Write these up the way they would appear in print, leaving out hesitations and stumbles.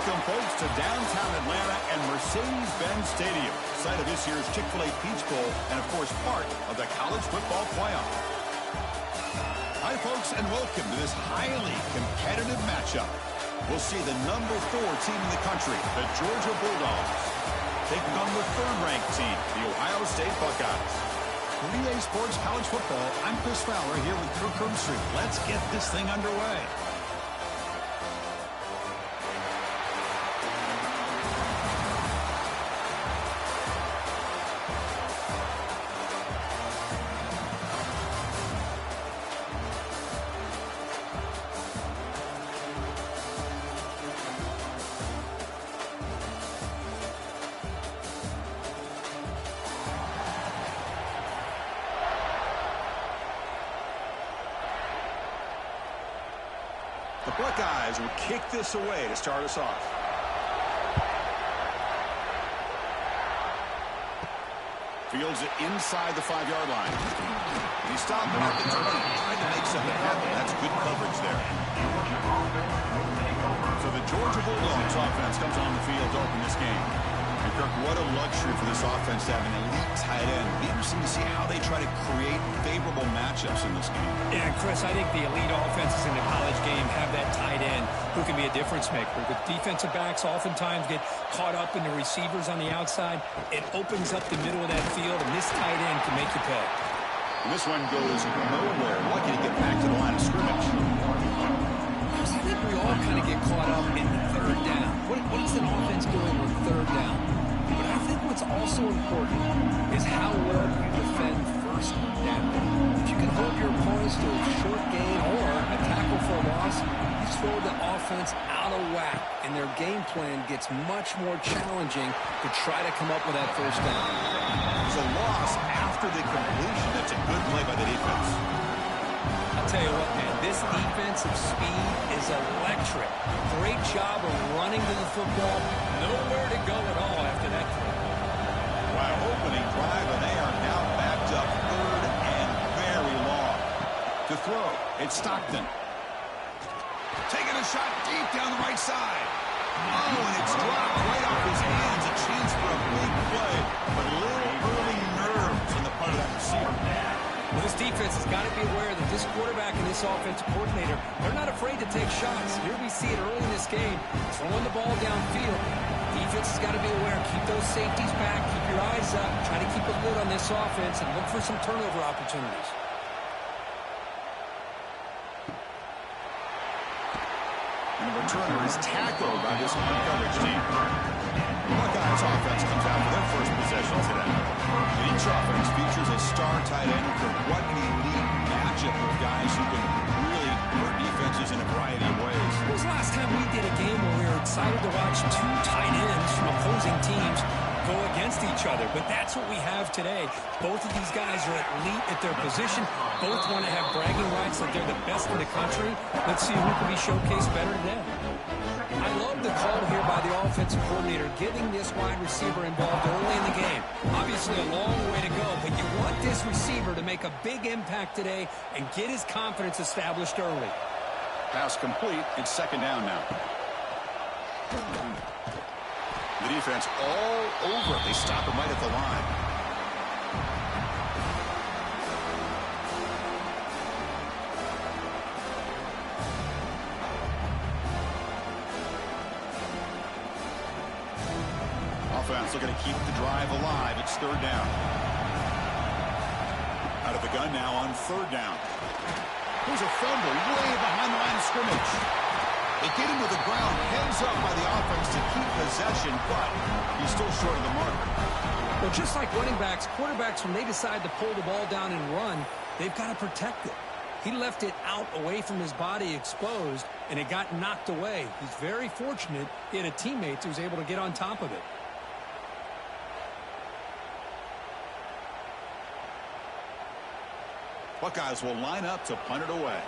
Welcome, folks, to downtown Atlanta and Mercedes-Benz Stadium, site of this year's Chick-fil-A Peach Bowl and, of course, part of the college football playoff. Hi, folks, and welcome to this highly competitive matchup. We'll see the number 4 team in the country, the Georgia Bulldogs, taking on the 3rd-ranked team, the Ohio State Buckeyes. For EA Sports College Football, I'm Chris Fowler here with Kirk Herbstreit. Let's get this thing underway. The Buckeyes will kick this away to start us off. Fields it inside the 5-yard line. He stopped him at the 20, trying to make something happen. That's good coverage there. So the Georgia Bulldogs offense comes on the field to open this game. And Kirk, what a luxury for this offense to have an elite tight end. Be interesting to see how they try to create favorable matchups in this game. Yeah, Chris, I think the elite offenses in the college game have that tight end who can be a difference maker. The defensive backs oftentimes get caught up in the receivers on the outside. It opens up the middle of that field, and this tight end can make you pay. And this one goes nowhere. Lucky to get back to the line of scrimmage. I think we all kind of get caught up in the 3rd down. What is an offense doing with 3rd down? But I think what's also important is how well you defend 1st down. If you can hold your opponents to a short gain or a tackle for a loss, you throw the offense out of whack, and their game plan gets much more challenging to try to come up with that 1st down. It's a loss after the completion. That's a good play by the defense. I'll tell you what, man, this defensive speed is electric. Great job of running to the football. Nowhere to go at all after that play. Wow, opening drive, and they are now backed up 3rd and very long. To throw, it's Stockton. Taking a shot deep down the right side. Oh, and it's dropped right off his hands. A chance for a big play, but a little early nerves on the part of that receiver. Well, this defense has got to be aware that this quarterback and this offensive coordinator, they're not afraid to take shots. Here we see it early in this game, throwing the ball downfield. Defense has got to be aware. Keep those safeties back. Keep your eyes up. Try to keep a lid on this offense and look for some turnover opportunities. And the returner is tackled by this coverage team. The Buckeyes offense comes out for their first possession today. And each offense features a star tight end for what an elite matchup of guys who can really hurt defenses in a variety of ways. When was the last time we did a game where we were excited to watch 2 tight ends from opposing teams go against each other? But that's what we have today. Both of these guys are elite at their position. Both want to have bragging rights that they're the best in the country. Let's see who can be showcased better today. I love the call here by the offensive coordinator, getting this wide receiver involved early in the game. Obviously a long way to go, but you want this receiver to make a big impact today and get his confidence established early. Pass complete. It's 2nd down now. The defense all over. They stop him right at the line. Offense looking to keep the drive alive. It's 3rd down. Out of the gun now on 3rd down. There's a fumble way behind the line of scrimmage. They get him to the ground, heads up by the offense to keep possession, but he's still short of the mark. Well, just like running backs, quarterbacks, when they decide to pull the ball down and run, they've got to protect it. He left it out away from his body exposed, and it got knocked away. He's very fortunate he had a teammate who was able to get on top of it. Buckeyes will line up to punt it away.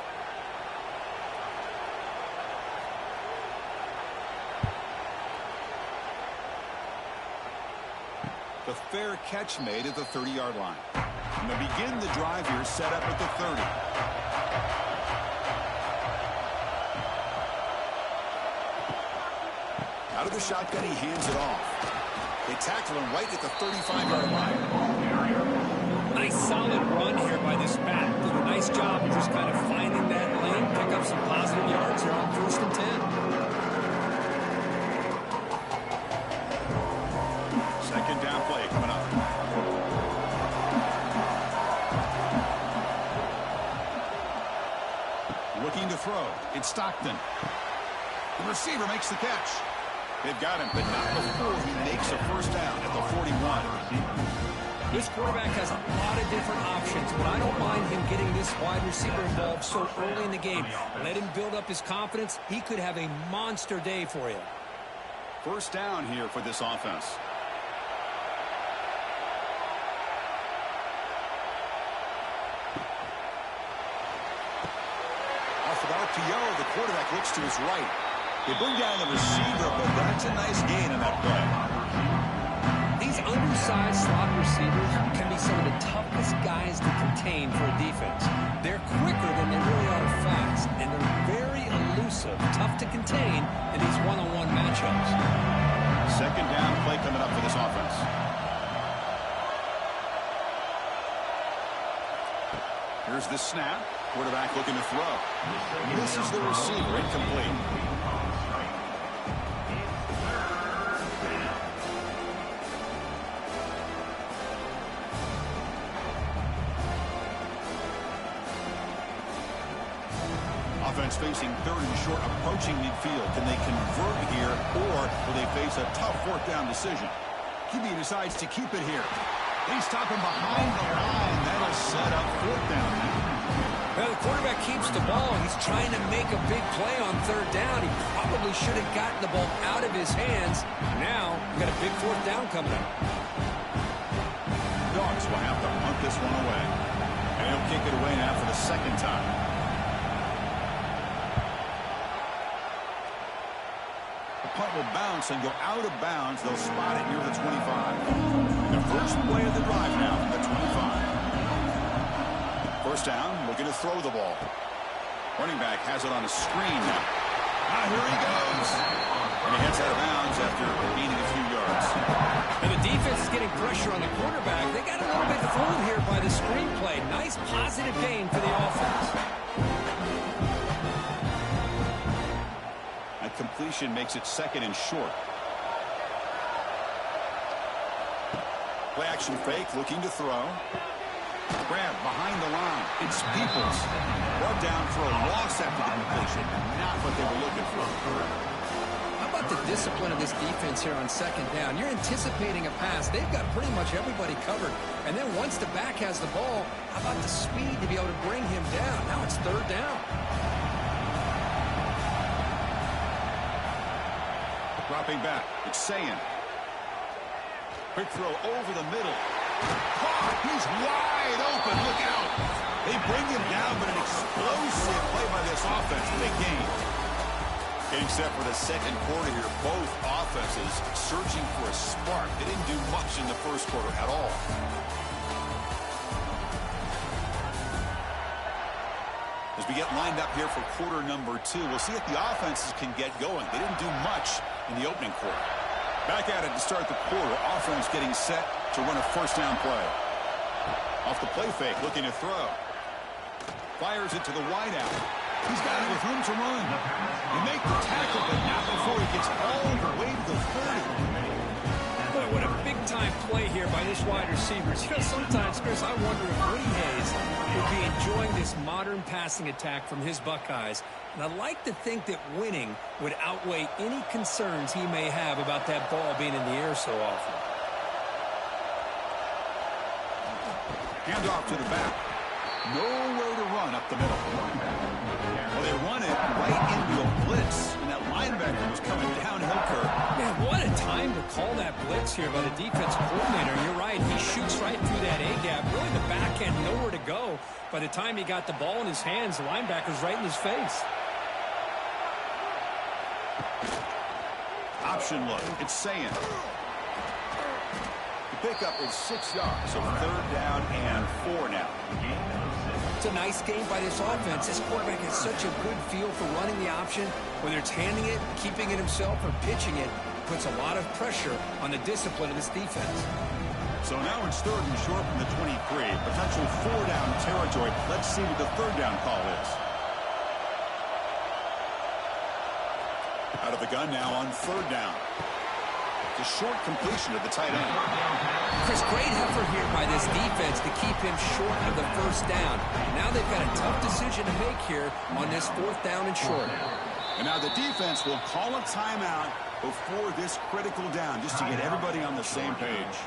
The fair catch made at the 30-yard line. And they begin the drive here, set up at the 30. Out of the shotgun, he hands it off. They tackle him right at the 35-yard line. Nice solid run here by this back. Did a nice job of just kind of finding that lane, pick up some positive yards here on 1st and 10. Second down play coming up. Looking to throw. It's Stockton. The receiver makes the catch. They've got him, but not before he makes a first down at the 41. This quarterback has a lot of different options, but I don't mind him getting this wide receiver involved so early in the game. Let him build up his confidence. He could have a monster day for you. First down here for this offense. Off the RPO, the quarterback looks to his right. They bring down the receiver, but that's a nice gain on that play. These undersized slot receivers can be some of the toughest guys to contain for a defense. They're quicker than they really are fast, and they're very elusive, tough to contain in these one-on-one matchups. Second down play coming up for this offense. Here's the snap. Quarterback looking to throw. Misses the receiver. Incomplete. Offense facing 3rd and short, approaching midfield. Can they convert here, or will they face a tough 4th down decision? QB decides to keep it here. They stop him behind the line. That'll set up 4th down. Well, the quarterback keeps the ball. He's trying to make a big play on 3rd down. He probably should have gotten the ball out of his hands. Now, we've got a big 4th down coming up. Dogs will have to punt this one away. And he'll kick it away now for the 2nd time. Punt will bounce and go out of bounds. They'll spot it near the 25. The first play of the drive now from the 25. First down, looking to throw the ball. Running back has it on a screen now. Here he goes. And he heads out of bounds after gaining a few yards. And the defense is getting pressure on the quarterback. They got a little bit fooled here by the screenplay. Nice positive gain for the offense. Completion makes it 2nd and short. Play action fake, looking to throw. Grab behind the line. It's Peoples. Brought down for a loss after the completion. Not what they were looking for. How about the discipline of this defense here on 2nd down? You're anticipating a pass. They've got pretty much everybody covered. And then once the back has the ball, how about the speed to be able to bring him down? Now it's 3rd down. Dropping back, it's Ncaa. Quick throw over the middle. He's wide open, look out. They bring him down, but an explosive play by this offense. Big gain. Getting set for the 2nd quarter here. Both offenses searching for a spark. They didn't do much in the 1st quarter at all. As we get lined up here for quarter number 2, we'll see if the offenses can get going. They didn't do much in the opening quarter. Back at it to start the quarter. Offense getting set to run a 1st down play. Off the play fake, looking to throw. Fires it to the wideout. He's got it with room to run. They make the tackle, but not before he gets all the way to the 30. Boy, what a big-time play here by this wide receiver. You know, sometimes, Chris, I wonder if Woody Hayes would be enjoying this modern passing attack from his Buckeyes. And I like to think that winning would outweigh any concerns he may have about that ball being in the air so often. Hand off to the back. Nowhere to run up the middle. Well, they run it right into a blitz, and that linebacker was coming downhill curve. Man, what a time to call that blitz here by the defensive coordinator. You're right, he shoots right through that A-gap. Really, the back end nowhere to go. By the time he got the ball in his hands, the linebacker's right in his face. Option look. It's Ncaa. The pickup is 6 yards, so 3rd down and 4 now. It's a nice game by this offense. This quarterback has such a good feel for running the option, whether it's handing it, keeping it himself, or pitching it. puts a lot of pressure on the discipline of this defense. So now it's 3rd and short from the 23. Potential 4-down territory. Let's see what the 3rd down call is. Out of the gun now on 3rd down. The short completion of the tight end. Chris, great effort here by this defense to keep him short of the 1st down. Now they've got a tough decision to make here on this 4th down and short. And now the defense will call a timeout before this critical down, just to get everybody on the same page.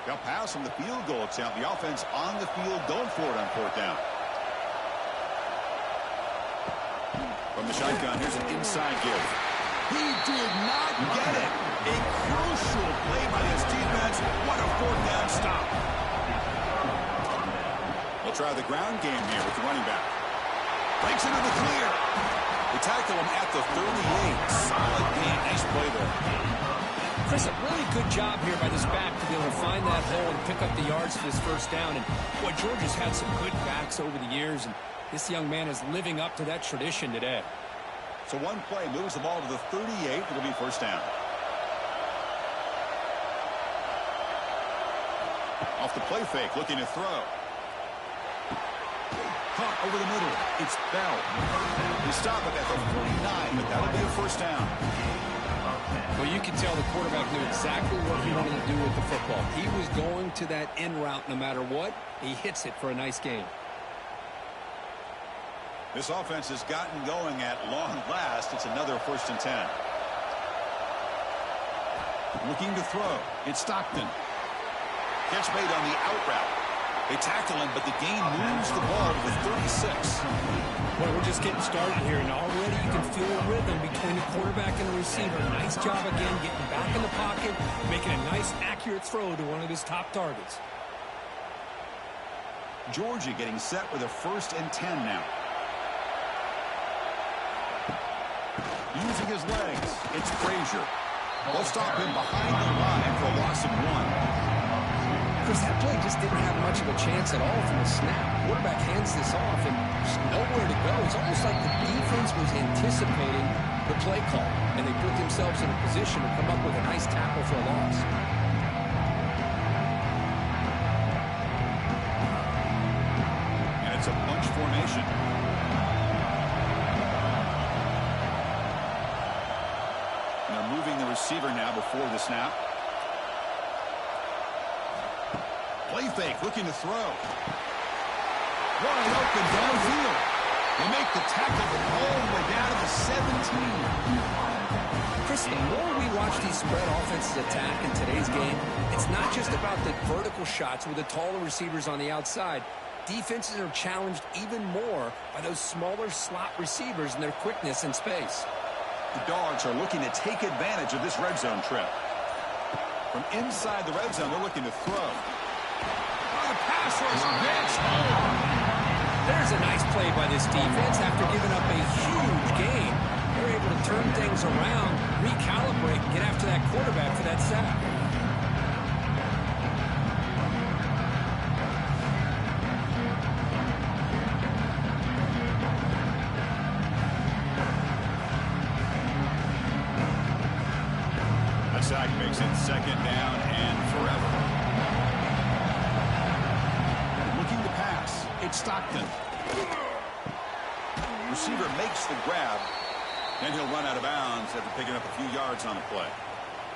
They'll pass from the field goal attempt. The offense on the field going for it on 4th down. From the shotgun, here's an inside give. He did not get it. A crucial play by his defense. What a 4th down stop. We'll try the ground game here with the running back. Breaks into the clear. They tackle him at the 38. Solid gain. Nice play there. Chris, a really good job here by this back to be able to find that hole and pick up the yards for this 1st down. And boy, Georgia's had some good backs over the years, and this young man is living up to that tradition today. So one play moves the ball to the 38. It'll be 1st down. Off the play fake, looking to throw. Caught over the middle. It's Bell. They stop it at the 49, but that'll be a 1st down. Well, you can tell the quarterback knew exactly what he wanted to do with the football. He was going to that in route no matter what. He hits it for a nice gain. This offense has gotten going at long last. It's another 1st and 10. Looking to throw. It's Stockton. Catch made on the out route. They tackle him, but the gain moves the ball to the 36. Well, we're just getting started here, and already you can feel a rhythm between the quarterback and the receiver. Nice job again getting back in the pocket, making a nice, accurate throw to one of his top targets. Georgia getting set with a 1st and 10 now. Using his legs, it's Frazier. They'll stop him behind the line for a loss of 1. Chris, that play just didn't have much of a chance at all from the snap. Quarterback hands this off, and there's nowhere to go. It's almost like the defense was anticipating the play call, and they put themselves in a position to come up with a nice tackle for a loss. And it's a bunch formation. And they're moving the receiver now before the snap. Play fake, looking to throw. Wide open downfield. They make the tackle all the way down to the 17. Chris, the more we watch these spread offenses attack in today's game, it's not just about the vertical shots with the taller receivers on the outside. Defenses are challenged even more by those smaller slot receivers and their quickness in space. The Dogs are looking to take advantage of this red zone trip. From inside the red zone, they're looking to throw. There's a nice play by this defense after giving up a huge gain. They're able to turn things around, recalibrate, and get after that quarterback for that sack. A sack makes it 2nd down and forever. It's Stockton. Receiver makes the grab, and he'll run out of bounds after picking up a few yards on the play.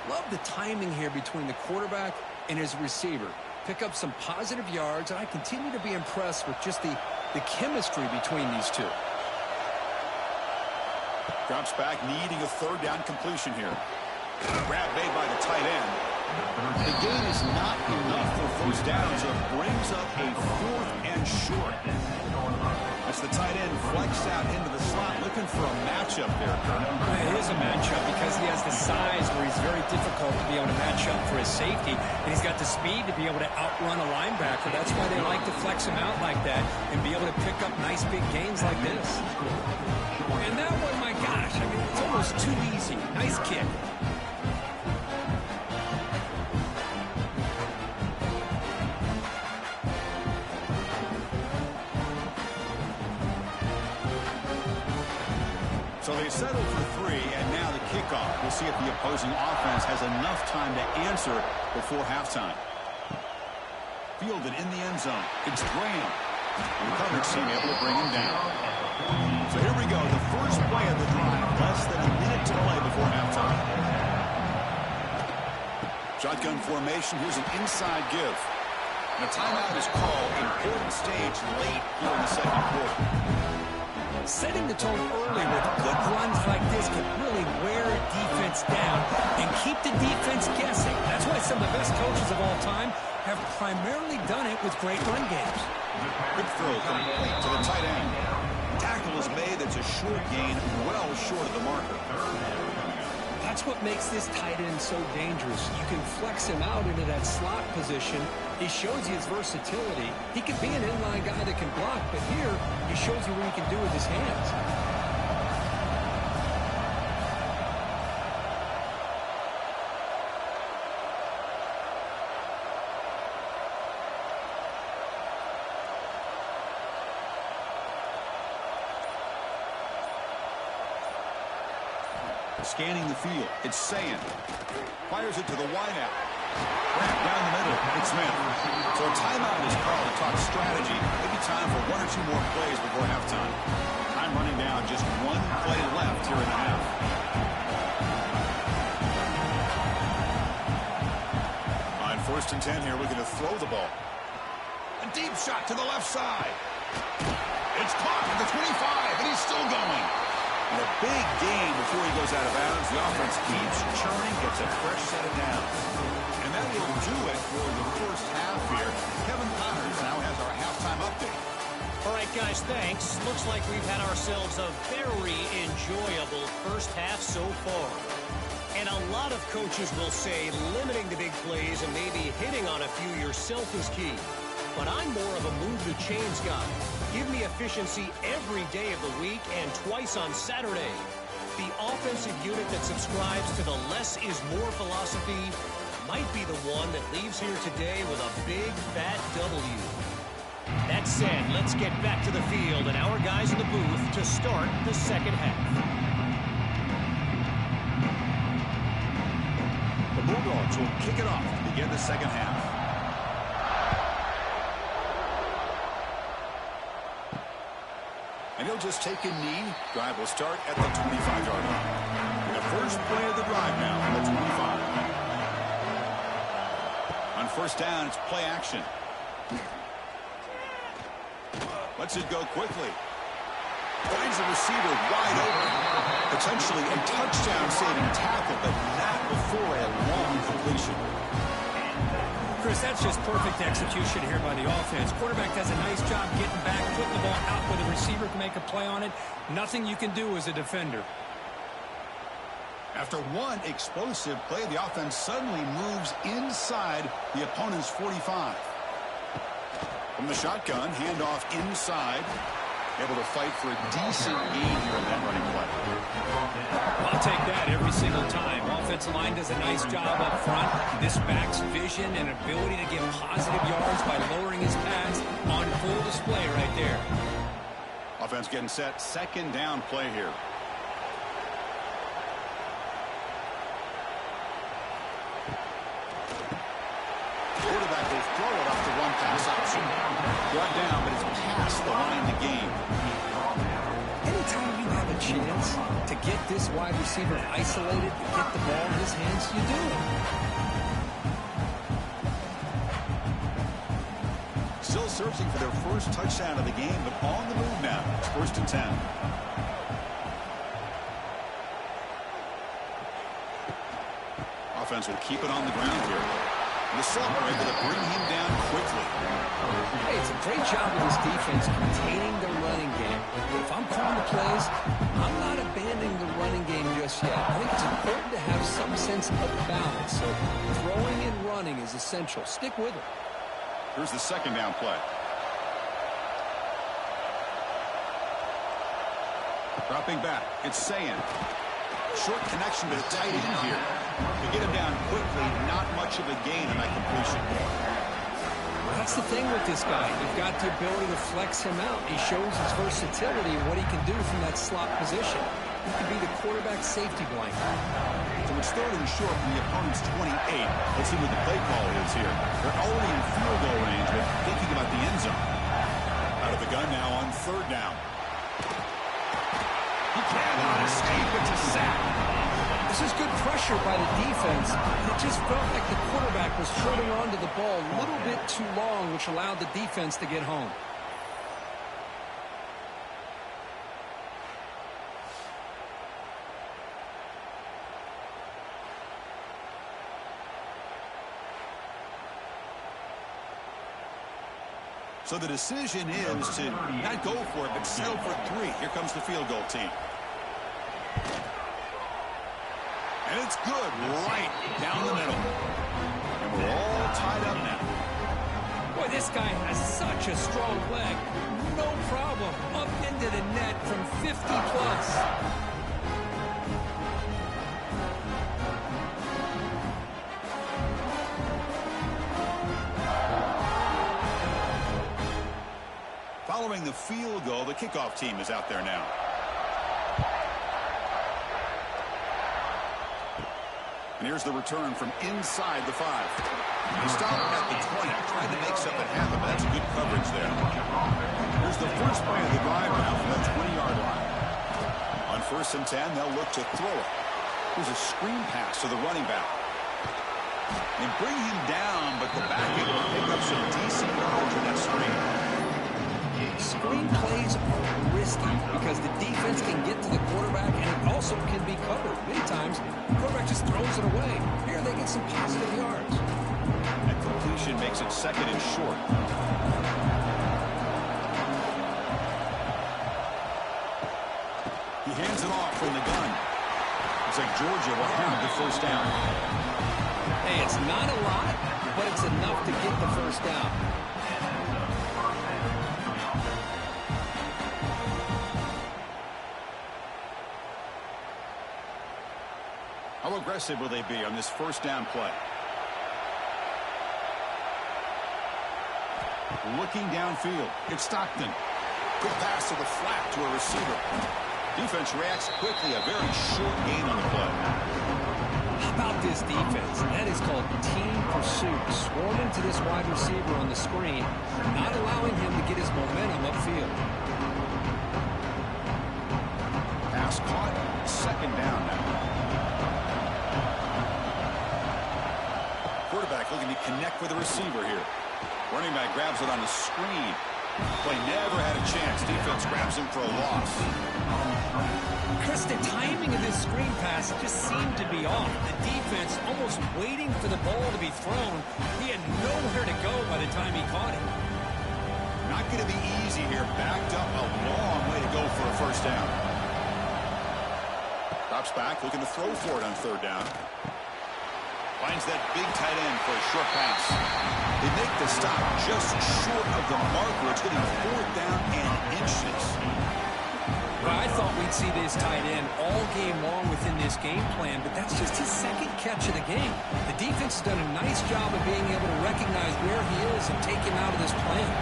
Love the timing here between the quarterback and his receiver. Pick up some positive yards, and I continue to be impressed with just the chemistry between these two. Drops back, needing a 3rd down completion here. Grab made by the tight end. The gain is not enough for 1st down, so it brings up a 4th and short. As the tight end flex out into the slot, looking for a matchup there, Kurt. It is a matchup because he has the size where he's very difficult to be able to match up for his safety, and he's got the speed to be able to outrun a linebacker. That's why they like to flex him out like that and be able to pick up nice big gains like this. And that one, my gosh, I mean, it's almost too easy. Nice kick. So they settle for 3, and now the kickoff. We'll see if the opposing offense has enough time to answer before halftime. Fielded in the end zone. It's Graham. And the coverage team able to bring him down. So here we go. The first play of the drive. Less than a minute to play before halftime. Shotgun formation. Here's an inside give. And a timeout is called. Important stage late here in the second quarter. Setting the tone early with good runs like this can really wear a defense down and keep the defense guessing. That's why some of the best coaches of all time have primarily done it with great run games. Quick throw complete to the tight end. Tackle is made. That's a short gain, well short of the marker. That's what makes this tight end so dangerous. You can flex him out into that slot position. He shows you his versatility. He can be an inline guy that can block, but here he shows you what he can do with his hands. Scanning the field. It's Ncaa. Fires it to the wideout. Wrap down the middle. It's Smith. So a timeout is called to talk strategy. Maybe time for 1 or 2 more plays before halftime. Time running down. Just 1 play left here in the half. On 1st and 10 here, looking to throw the ball. A deep shot to the left side. It's caught at the 25, and he's still going. And a big gain before he goes out of bounds. The offense keeps churning, gets a fresh set of downs. And that will do it for the first half here. Kevin Connors now has our halftime update. All right, guys, thanks. Looks like we've had ourselves a very enjoyable first half so far. And a lot of coaches will say limiting the big plays and maybe hitting on a few yourself is key. But I'm more of a move the chains guy. Give me efficiency every day of the week and twice on Saturday. The offensive unit that subscribes to the less is more philosophy might be the one that leaves here today with a big, fat W. That said, let's get back to the field and our guys in the booth to start the second half. The Bulldogs will kick it off to begin the second half. And he'll just take a knee. Drive will start at the 25-yard line. And the first play of the drive now on the 25. On 1st down, it's play action. Lets it go quickly. Finds the receiver wide open. Potentially a touchdown-saving tackle, but not before a long completion. Chris, that's just perfect execution here by the offense. Quarterback does a nice job getting back, putting the ball out where the receiver can make a play on it. Nothing you can do as a defender. After one explosive play, the offense suddenly moves inside the opponent's 45. From the shotgun, handoff inside. Able to fight for a decent gain here in that running play. I'll take that every single time. Offensive line does a nice job up front. This back's vision and ability to get positive yards by lowering his pads on full display right there. Offense getting set. 2nd down play here. Quarterback will throw it off the run-pass option. Brought down, but it's past the line of the game. Anytime you have a chance to get this wide receiver isolated, to get the ball in his hands, you do it. Still searching for their first touchdown of the game, but on the move now. It's 1st and 10. Offense will keep it on the ground here. The celebrate able to bring him down quickly. Hey, it's a great job of this defense containing the running game. If I'm calling the plays, I'm not abandoning the running game just yet. I think it's important to have some sense of balance. So throwing and running is essential. Stick with it. Here's the 2nd down play. Dropping back. It's Ncaa. Short connection to the tight end here. To get him down quickly, not much of a gain on that completion. That's the thing with this guy. You've got the ability to flex him out. He shows his versatility and what he can do from that slot position. He could be the quarterback safety blanket. So it's third and short from the opponent's 28. Let's see what the play call is here. They're already in field goal range, but thinking about the end zone. Out of the gun now on third down. He cannot escape. It's a sack. This is good pressure by the defense. It just felt like the quarterback was holding on to the ball a little bit too long, which allowed the defense to get home. So the decision is to not go for it, but settle for 3. Here comes the field goal team. And it's good, right down the middle. And we're all tied up now. Boy, this guy has such a strong leg. No problem. Up into the net from 50 plus. Following the field goal, the kickoff team is out there now. And here's the return from inside the 5. He stopped at the 20, tried to make something happen, but that's good coverage there. Here's the first play of the drive now from the 20-yard line. On 1st and 10, they'll look to throw it. Here's a screen pass to the running back. And bring him down, but the back end will pick up some decent yardage with that screen. Screen plays are risky because the defense can get to the quarterback and it also can be covered. Many times, the quarterback just throws it away. Here they get some positive yards. That completion makes it 2nd and short. He hands it off from the gun. Looks like Georgia will have the 1st down. Hey, it's not a lot, but it's enough to get the 1st down. How aggressive will they be on this 1st down play? Looking downfield. It's Stockton. Good pass to the flat to a receiver. Defense reacts quickly. A very short gain on the play. How about this defense? That is called team pursuit. Swarming to this wide receiver on the screen, not allowing him to get his momentum upfield. Pass caught. 2nd down now. Quarterback looking to connect with the receiver here. Running back grabs it on the screen. Play never had a chance. Defense grabs him for a loss. Chris, the timing of this screen pass just seemed to be off. The defense almost waiting for the ball to be thrown. He had nowhere to go by the time he caught it. Not going to be easy here. Backed up a long way to go for a 1st down. Drops back, looking to throw for it on 3rd down. Finds that big tight end for a short pass. They make the stop just short of the marker. It's getting 4th down and inches. Well, I thought we'd see this tight end all game long within this game plan, but that's just his 2nd catch of the game. The defense has done a nice job of being able to recognize where he is and take him out of this plan.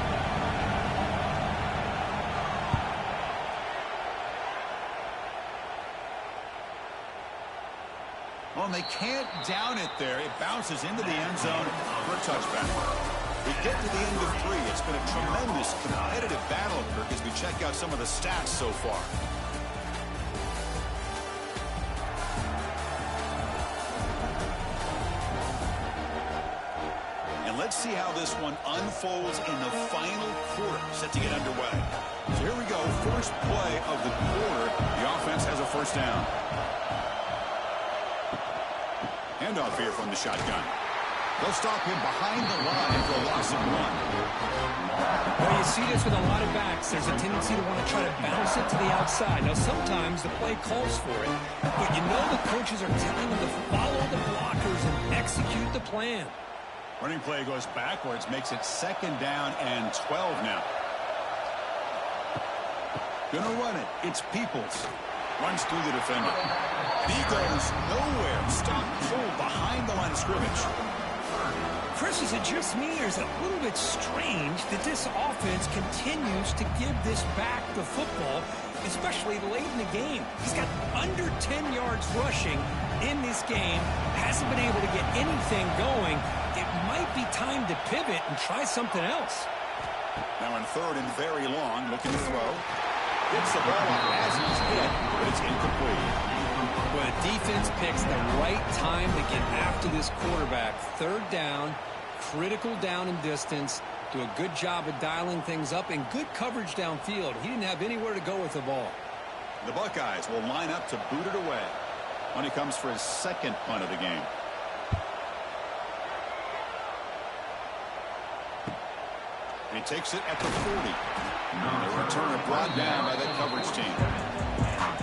Well, and they can't down it there. It bounces into the end zone for a touchback. We get to the end of 3. It's been a tremendous competitive battle, Kirk, as we check out some of the stats so far. And let's see how this one unfolds in the final quarter, set to get underway. So here we go, first play of the quarter. The offense has a 1st down. Handoff here from the shotgun. They'll stop him behind the line for a loss of 1. Well, you see this with a lot of backs. There's a tendency to want to try to bounce it to the outside. Now, sometimes the play calls for it, but you know the coaches are telling them to follow the blockers and execute the plan. Running play goes backwards, makes it 2nd down and 12 now. Gonna run it. It's Peoples. Runs through the defender. And he goes nowhere. Stop pulled behind the line of scrimmage. Chris, is it just me, or is it a little bit strange that this offense continues to give this back the football especially late in the game. He's got under 10 yards rushing in this game. Hasn't been able to get anything going. It might be time to pivot and try something else. Now in third and very long, looking to throw. Gets the ball off as he's hit, but it's incomplete. Well, the defense picks the right time to get after this quarterback. Third down, critical down and distance. Do a good job of dialing things up and good coverage downfield. He didn't have anywhere to go with the ball. The Buckeyes will line up to boot it away when he comes for his second punt of the game. And he takes it at the 40. The returner brought down by that coverage team.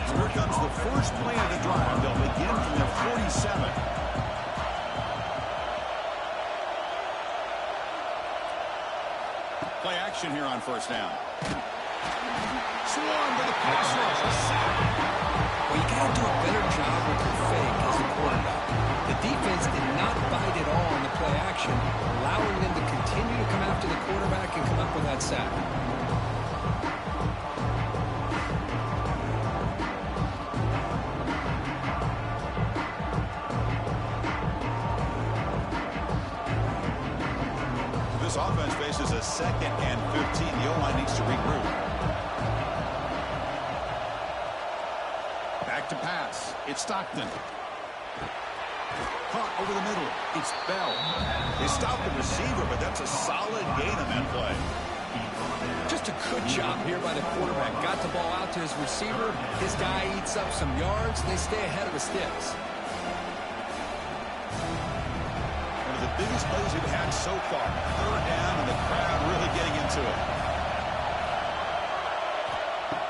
So here comes the first play of the drive. They'll begin from their 47. Play action here on first down. Swarmed by the pass rush. A sack. Well, you got to do a better job with your fake as a quarterback. The defense did not bite at all on the play action, allowing them to continue to come after the quarterback and come up with that sack. This offense faces a 2nd and 15. The O-line needs to regroup. Back to pass. It's Stockton. Caught over the middle. It's Bell. They stopped the receiver, but that's a solid gain on that play. Just a good job here by the quarterback. Got the ball out to his receiver. His guy eats up some yards. They stay ahead of the sticks. One of the biggest plays we've had so far. Third down, and the crowd really getting into it.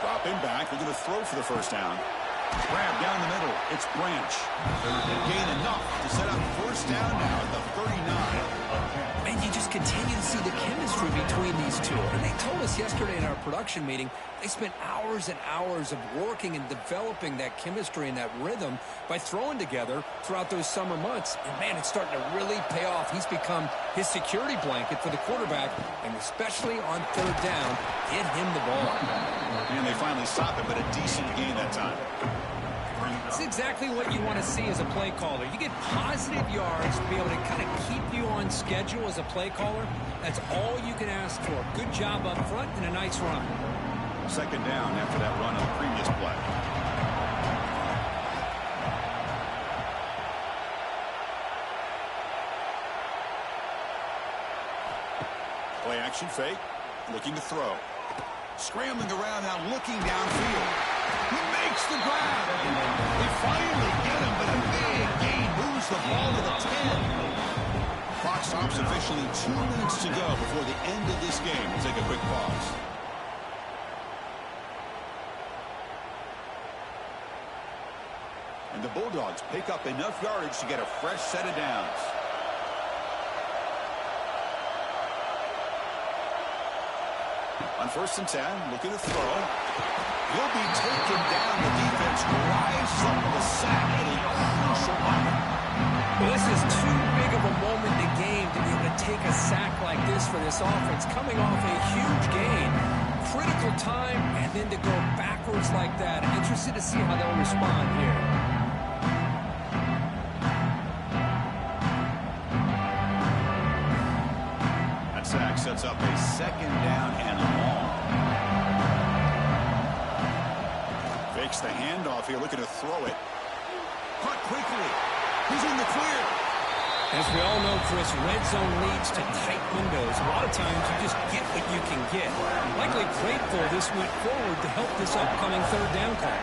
Dropping back. They're going to throw for the first down. Grab down the middle. It's Branch. Gain enough to set up first down now at the 39. And you just continue to see the chemistry between these two. And they told us yesterday in our production meeting, they spent hours and hours of working and developing that chemistry and that rhythm by throwing together throughout those summer months. And, man, it's starting to really pay off. He's become his security blanket for the quarterback, and especially on third down, get him the ball. And they finally stop it, but a decent gain that time. It's exactly what you want to see as a play caller. You get positive yards to be able to kind of keep you on schedule as a play caller. That's all you can ask for. Good job up front and a nice run. Second down after that run on the previous play. Play action fake. Looking to throw. Scrambling around now, looking downfield. He makes the grab. They finally get him, but a big gain moves the ball to the 10. Clock stops officially 2 minutes to go before the end of this game. We'll take a quick pause. And the Bulldogs pick up enough yardage to get a fresh set of downs. On 1st and 10, looking to throw. He'll be taken down. The defense drives up the sack at a crucial moment. Well, this is too big of a moment in the game to be able to take a sack like this for this offense. Coming off a huge gain, critical time, and then to go backwards like that. I'm interested to see how they'll respond here. That sack sets up a 2nd down and long. Fakes the handoff here, looking to throw it. Caught quickly. He's in the clear. As we all know, Chris, red zone leads to tight windows. A lot of times you just get what you can get. Likely grateful this week forward to help this upcoming third down call.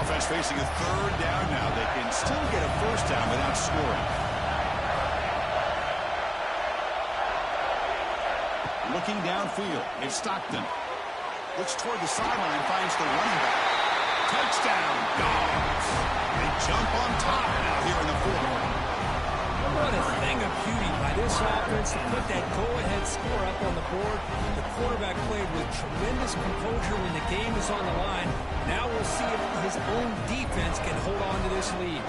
Offense facing a third down now. They can still get a first down without scoring. Looking downfield, it's Stockton. Looks toward the sideline, finds the running back. Touchdown, Dogs. They jump on top now here in the 4th. What a thing of beauty by this offense to put that go-ahead score up on the board. The quarterback played with tremendous composure when the game is on the line. Now we'll see if his own defense can hold on to this lead.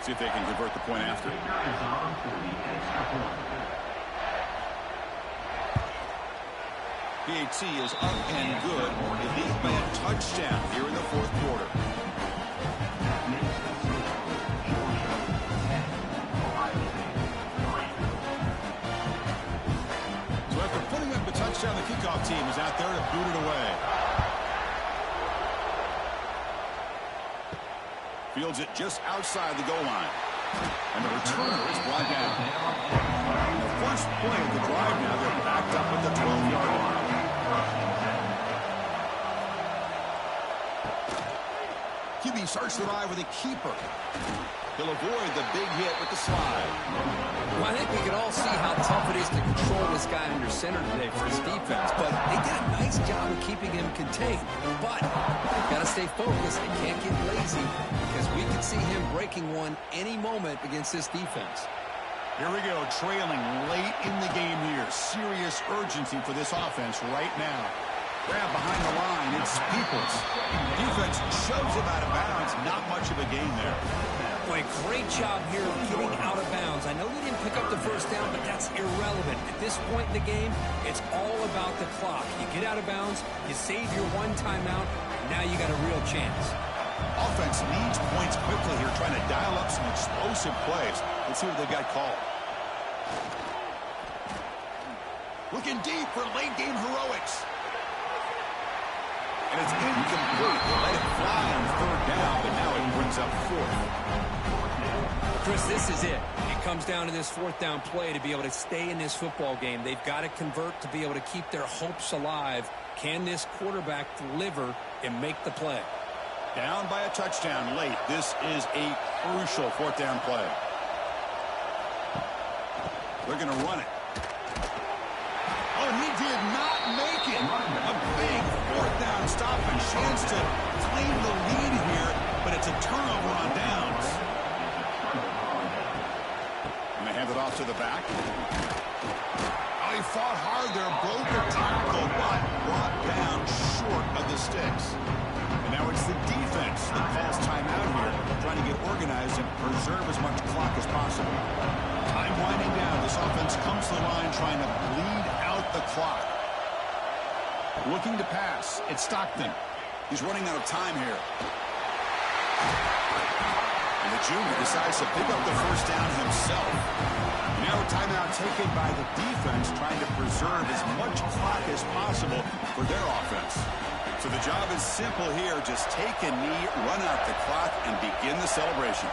See if they can convert the point after. PAT is up and good. They lead by a touchdown here in the fourth quarter. So after putting up the touchdown, the kickoff team is out there to boot it away. Fields it just outside the goal line. And the returner is brought down. The first play of the drive now, they're backed up at the 12-yard line. QB starts the drive with a keeper. He'll avoid the big hit with the slide. Well, I think we can all see how tough it is to control this guy under center today for his defense, but they did a nice job of keeping him contained. But they've got to stay focused. They can't get lazy because we could see him breaking one any moment against this defense. Here we go, trailing late in the game here. Serious urgency for this offense right now. Grab behind the line, it's Peoples. Defense shoves him out of bounds. Not much of a gain there. Boy, great job here of getting out of bounds. I know they didn't pick up the first down, but that's irrelevant. At this point in the game, it's all about the clock. You get out of bounds, you save your one timeout, and now you got a real chance. Offense needs points quickly here, trying to dial up some explosive plays. Let's see what they've got called. Looking deep for late-game heroics. And it's incomplete. They let it fly on third down, but now it brings up fourth. Chris, this is it. It comes down to this fourth down play to be able to stay in this football game. They've got to convert to be able to keep their hopes alive. Can this quarterback deliver and make the play? Down by a touchdown late. This is a crucial fourth down play. They're going to run it. Oh, he did not make it. A big fourth down stop and chance to claim the lead here, but it's a turnover on downs. And they hand it off to the back. Oh, he fought hard there, broke the tackle, but brought down short of the sticks. And now it's the defense that calls timeout here, trying to get organized and preserve as much clock as possible. Time winding down. This offense comes to the line trying to bleed out the clock. Looking to pass. It's Stockton. He's running out of time here. And the junior decides to pick up the first down himself. Now a timeout taken by the defense, trying to preserve as much clock as possible for their offense. So the job is simple here. Just take a knee, run out the clock, and begin the celebration.